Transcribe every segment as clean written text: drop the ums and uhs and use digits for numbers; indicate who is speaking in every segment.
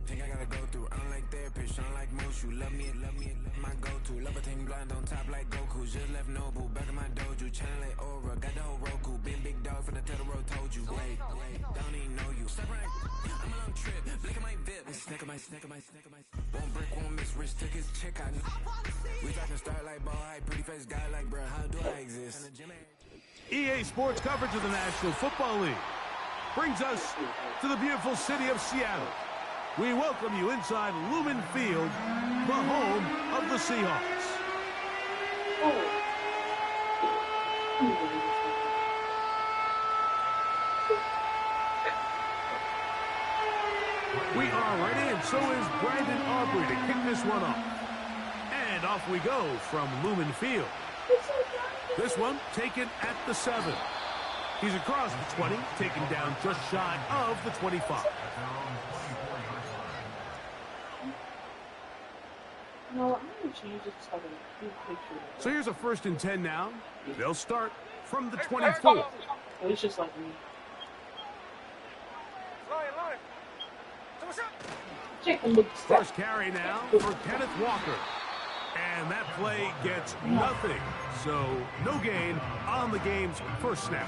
Speaker 1: Think I gotta go through. I don't like therapist, I don't like most. You love me, my go-to. Love a thing blind on top like Goku. Just left Noble, back in my dojo. Channel like Aura, got the whole Roku. Big dog from the Tether Road told you. Wait, don't even know you. Step right, I'm a long trip. Blick at my VIP. Snack of my. Won't break, won't miss. Rich took his check, I know. We talking Starlight Ball, high, pretty face guy like, bruh, how do I exist?
Speaker 2: EA Sports coverage of the National Football League brings us to the beautiful city of Seattle. We welcome you inside Lumen Field, the home of the Seahawks. We are ready, and so is Brandon Aubrey to kick this one off. And off we go from Lumen Field. This one taken at the 7. He's across the 20, taken down just shy of the 25.
Speaker 3: No, I'm going to change it to a big picture.
Speaker 2: So here's a 1st and 10 now. They'll start from the 24.
Speaker 3: It's just like me.
Speaker 2: First carry now for Kenneth Walker. And that play gets nothing. So no gain on the game's first snap.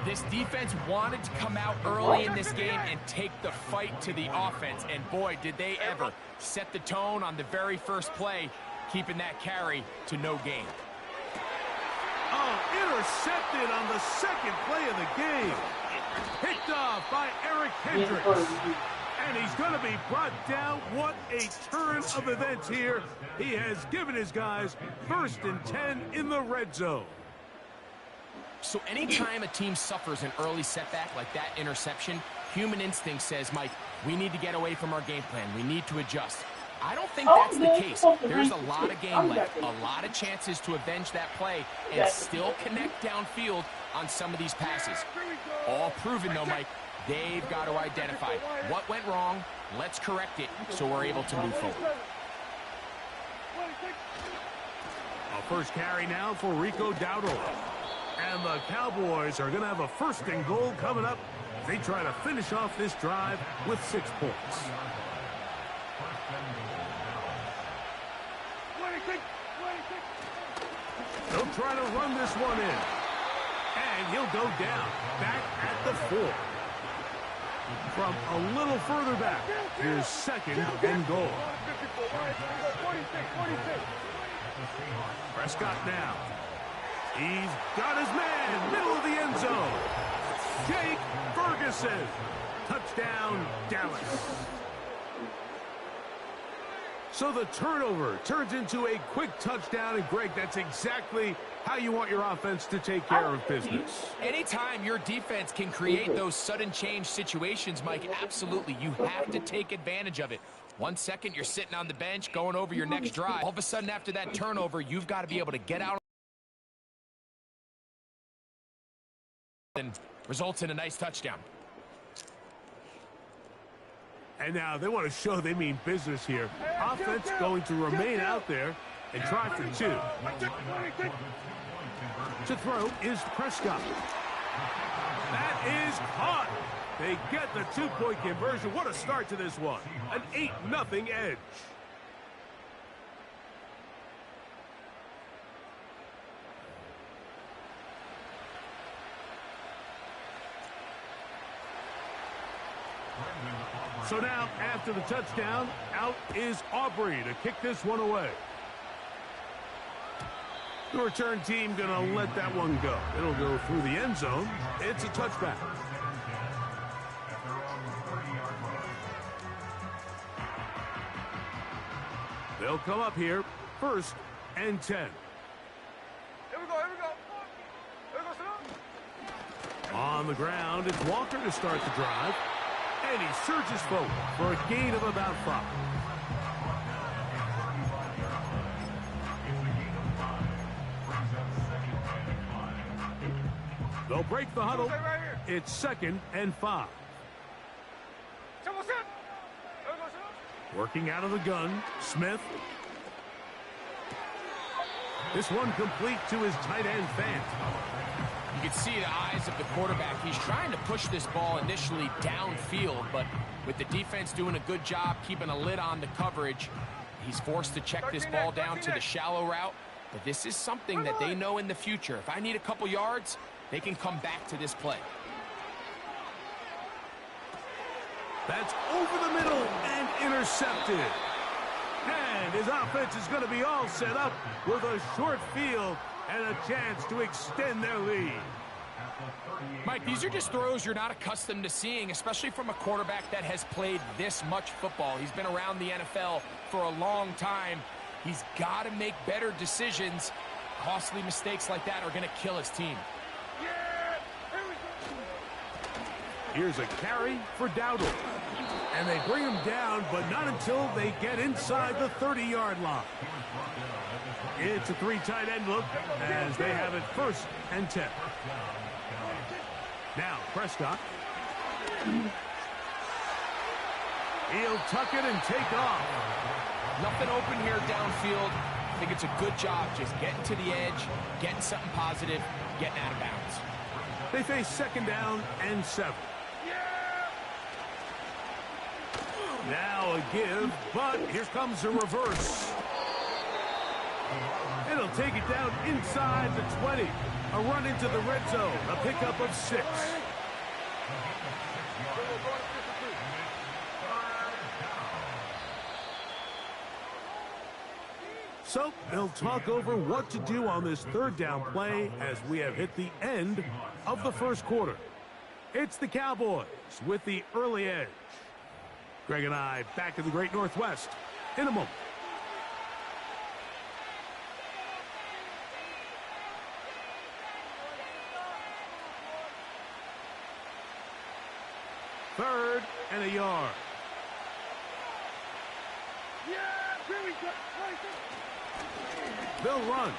Speaker 4: This defense wanted to come out early in this game and take the fight to the offense. And boy, did they ever set the tone on the very first play, keeping that carry to no gain.
Speaker 2: Oh, intercepted on the second play of the game. Picked off by Eric Hendricks. And he's going to be brought down. What a turn of events here. He has given his guys 1st and 10 in the red zone.
Speaker 4: So anytime a team suffers an early setback like that interception, human instinct says, Mike, we need to get away from our game plan. We need to adjust. I don't think that's the case. There's a lot of game left, a lot of chances to avenge that play and still connect downfield on some of these passes. All proven, though, Mike. They've got to identify what went wrong. Let's correct it so we're able to move forward.
Speaker 2: A first carry now for Rico Dowdle. And the Cowboys are going to have a 1st and goal coming up. They try to finish off this drive with 6 points. They'll try to run this one in. And he'll go down, back at the 4. From a little further back, here's 2nd and goal. Prescott now. He's got his man, middle of the end zone. Jake Ferguson. Touchdown, Dallas. So the turnover turns into a quick touchdown, and Greg, that's exactly how you want your offense to take care of business.
Speaker 4: Anytime your defense can create those sudden change situations, Mike, absolutely, you have to take advantage of it. 1 second, you're sitting on the bench, going over your next drive. All of a sudden, after that turnover, you've got to be able to get out and results in a nice touchdown.
Speaker 2: And now they want to show they mean business here. Offense going to remain out there and try for 2. To throw is Prescott. That is caught. They get the 2-point conversion. What a start to this one. An 8-0 edge. So now, after the touchdown, out is Aubrey to kick this one away. The return team going to let that one go. It'll go through the end zone. It's a touchback. They'll come up here, 1st and 10.
Speaker 5: Here we go.
Speaker 2: On the ground, it's Walker to start the drive. And he surges forward for a gain of about 5. They'll break the huddle. It's 2nd and 5. Working out of the gun, Smith. This one complete to his tight end, Fant.
Speaker 4: You can see the eyes of the quarterback. He's trying to push this ball initially downfield, but with the defense doing a good job keeping a lid on the coverage, he's forced to check this ball down to the shallow route. But this is something that they know in the future. If I need a couple yards, they can come back to this play.
Speaker 2: That's over the middle and intercepted. And his offense is going to be all set up with a short field and a chance to extend their lead.
Speaker 4: Mike, these are just throws you're not accustomed to seeing, especially from a quarterback that has played this much football. He's been around the NFL for a long time. He's got to make better decisions. Costly mistakes like that are going to kill his team.
Speaker 2: Here's a carry for Dowdle. And they bring him down, but not until they get inside the 30-yard line. It's a 3 tight end look as they have it 1st and 10. Now Prescott. He'll tuck it and take off.
Speaker 4: Nothing open here downfield. I think it's a good job just getting to the edge, getting something positive, getting out of bounds.
Speaker 2: They face 2nd down and 7. Now a give, but here comes a reverse. It'll take it down inside the 20. A run into the red zone, a pickup of 6. So they'll talk over what to do on this 3rd down play as we have hit the end of the 1st quarter. It's the Cowboys with the early edge. Greg and I back in the Great Northwest in a moment. Third and a yard. They'll run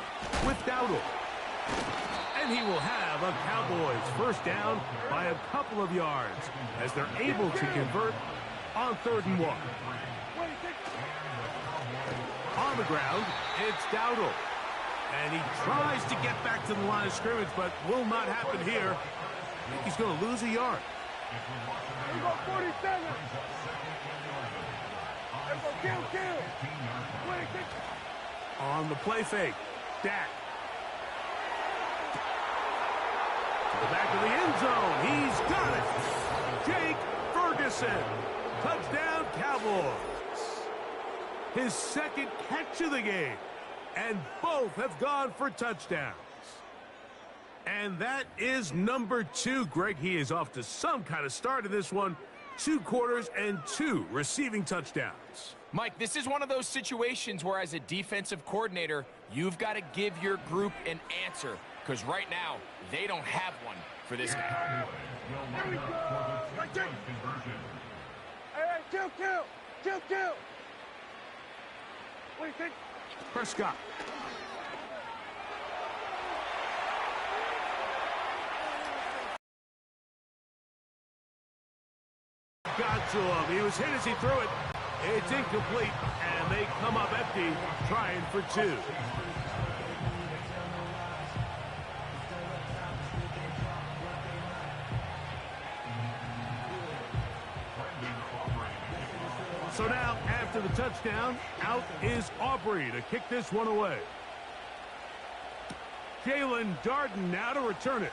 Speaker 2: with Dowdle. And he will have a Cowboys 1st down by a couple of yards as they're able to convert on 3rd and 1. On the ground, it's Dowdle. And he tries to get back to the line of scrimmage, but will not happen here. I think he's going to lose a yard. 47. On the play fake, Dak. To the back of the end zone. He's got it. Jake Ferguson. Touchdown, Cowboys. His 2nd catch of the game. And both have gone for touchdowns. And that is number 2, Greg. He is off to some kind of start in this one. 2 quarters and 2 receiving touchdowns.
Speaker 4: Mike, this is one of those situations where as a defensive coordinator, you've got to give your group an answer. Because right now, they don't have one for this guy.
Speaker 5: Kill. What do you think?
Speaker 2: Prescott. Got to him. He was hit as he threw it. It's incomplete, and they come up empty, trying for 2. So now, after the touchdown, out is Aubrey to kick this one away. Jalen Darden now to return it.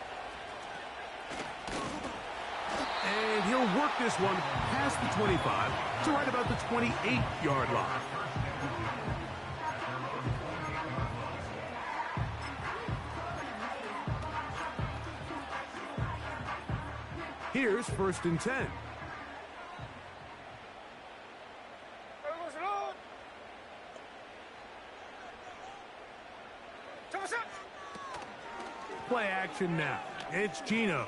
Speaker 2: And he'll work this one past the 25 to right about the 28-yard line. Here's 1st and 10. Play action now. It's Gino.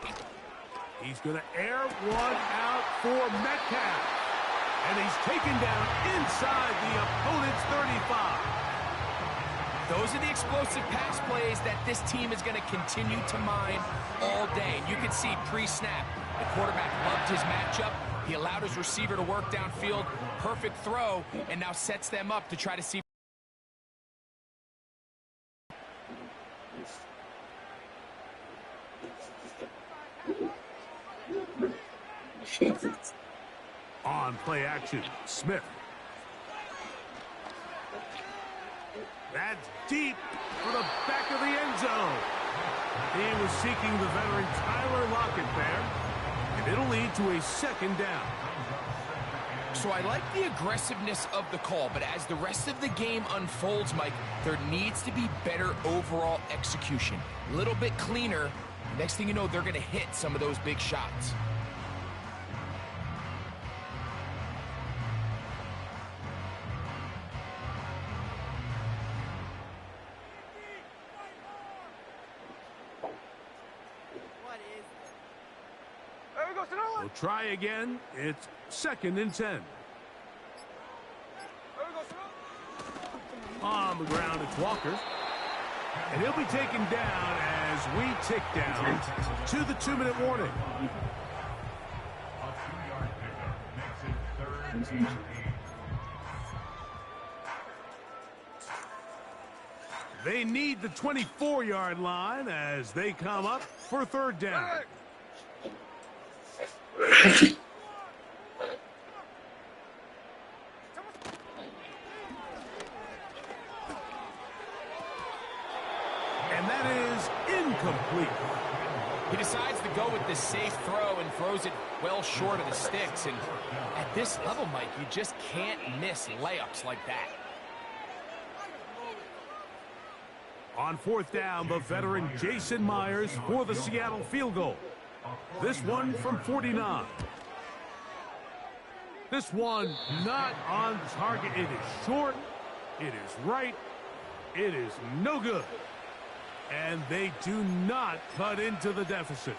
Speaker 2: He's going to air one out for Metcalf. And he's taken down inside the opponent's 35.
Speaker 4: Those are the explosive pass plays that this team is going to continue to mine all day. And you can see pre-snap, the quarterback loved his matchup. He allowed his receiver to work downfield. Perfect throw, and now sets them up to try to see.
Speaker 2: On play action, Smith. That's deep for the back of the end zone. He was seeking the veteran Tyler Lockett there, and it'll lead to a second down.
Speaker 4: So I like the aggressiveness of the call, but as the rest of the game unfolds, Mike, there needs to be better overall execution. A little bit cleaner. Next thing you know, they're going to hit some of those big shots.
Speaker 2: We'll try again. It's 2nd and 10. On the ground, it's Walker. And he'll be taken down as we tick down to the 2-minute warning. They need the 24-yard line as they come up for 3rd down. And that is incomplete.
Speaker 4: He decides to go with the safe throw and throws it well short of the sticks. And at this level, Mike, you just can't miss layups like that.
Speaker 2: On 4th down, the veteran Jason Myers for the Seattle field goal. This one from 49. This one not on target. It is short. It is right. It is no good. And they do not cut into the deficit.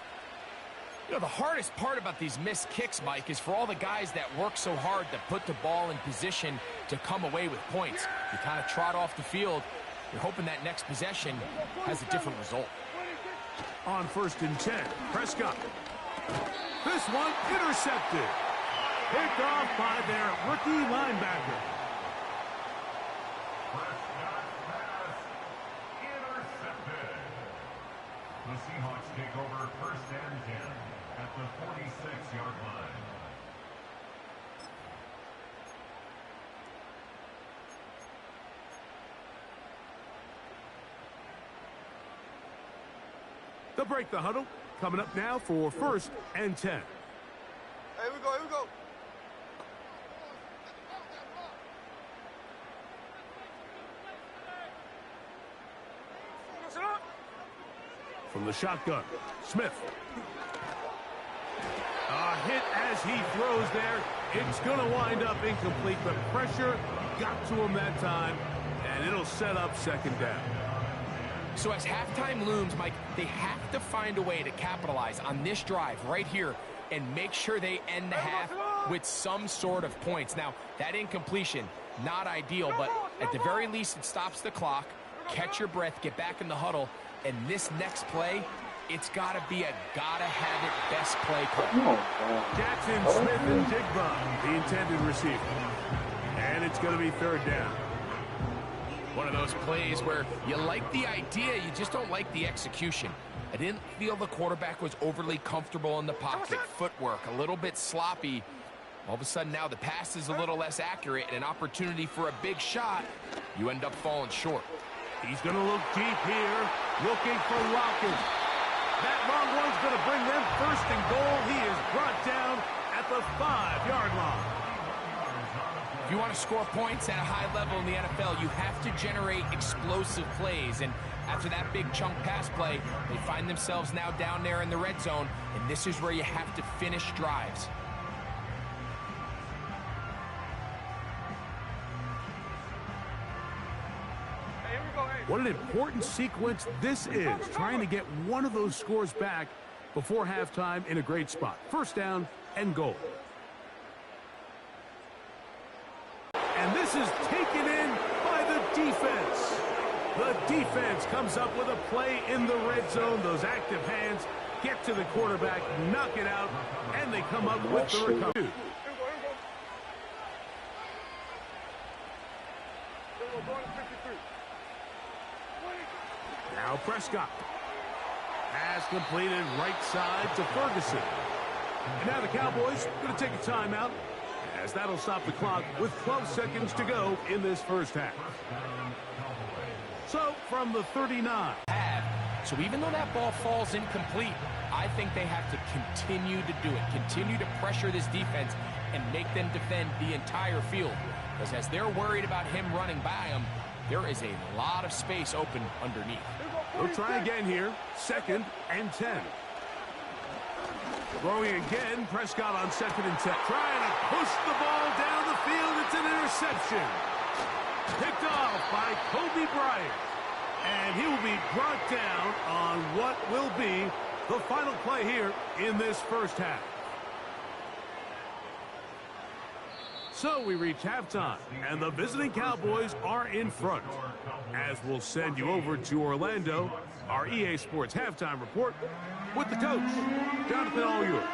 Speaker 4: You know, the hardest part about these missed kicks, Mike, is for all the guys that work so hard to put the ball in position to come away with points. You kind of trot off the field. You're hoping that next possession has a different result.
Speaker 2: On 1st and 10, Prescott. This one intercepted. Picked off by their rookie linebacker.
Speaker 6: Intercepted. The Seahawks take over 1st and 10 at the 46-yard line.
Speaker 2: They'll break the huddle. Coming up now for 1st and 10.
Speaker 5: Here we go, here we go.
Speaker 2: From the shotgun, Smith. A hit as he throws there. It's going to wind up incomplete. The pressure got to him that time, and it'll set up 2nd down.
Speaker 4: So as halftime looms, Mike, they have to find a way to capitalize on this drive right here and make sure they end the half with some sort of points. Now, that incompletion, not ideal, but at the very least, it stops the clock. Catch your breath, get back in the huddle, and this next play, it's got to be a gotta-have-it best play call.
Speaker 2: Jackson, Smith, and Jigba, the intended receiver. And it's going to be 3rd down.
Speaker 4: One of those plays where you like the idea, you just don't like the execution. I didn't feel the quarterback was overly comfortable in the pocket. Footwork a little bit sloppy. All of a sudden now the pass is a little less accurate and an opportunity for a big shot. You end up falling short.
Speaker 2: He's going to look deep here, looking for Lockett. That long one's going to bring them 1st and goal. He is brought down at the 5-yard line.
Speaker 4: If you want to score points at a high level in the NFL, you have to generate explosive plays. And after that big chunk pass play, they find themselves now down there in the red zone. And this is where you have to finish drives.
Speaker 2: What an important sequence this is, trying to get one of those scores back before halftime in a great spot. 1st down and goal. And this is taken in by the defense. The defense comes up with a play in the red zone. Those active hands get to the quarterback, knock it out, and they come up with the recovery. Now Prescott. Pass completed right side to Ferguson. And now the Cowboys going to take a timeout, as that'll stop the clock with 12 seconds to go in this first half. So, from the 39.
Speaker 4: So even though that ball falls incomplete, I think they have to continue to do it, continue to pressure this defense and make them defend the entire field. Because as they're worried about him running by them, there is a lot of space open underneath.
Speaker 2: We'll try again here. 2nd and 10. Throwing again, Prescott on 2nd and 10. Trying to push the ball down the field. It's an interception. Picked off by Kobe Bryant. And he will be brought down on what will be the final play here in this first half. So we reach halftime, and the visiting Cowboys are in front. As we'll send you over to Orlando, our EA Sports halftime report with the coach. Jonathan, all yours.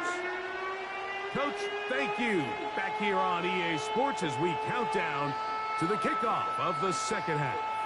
Speaker 2: Coach, thank you. Back here on EA Sports as we count down to the kickoff of the second half.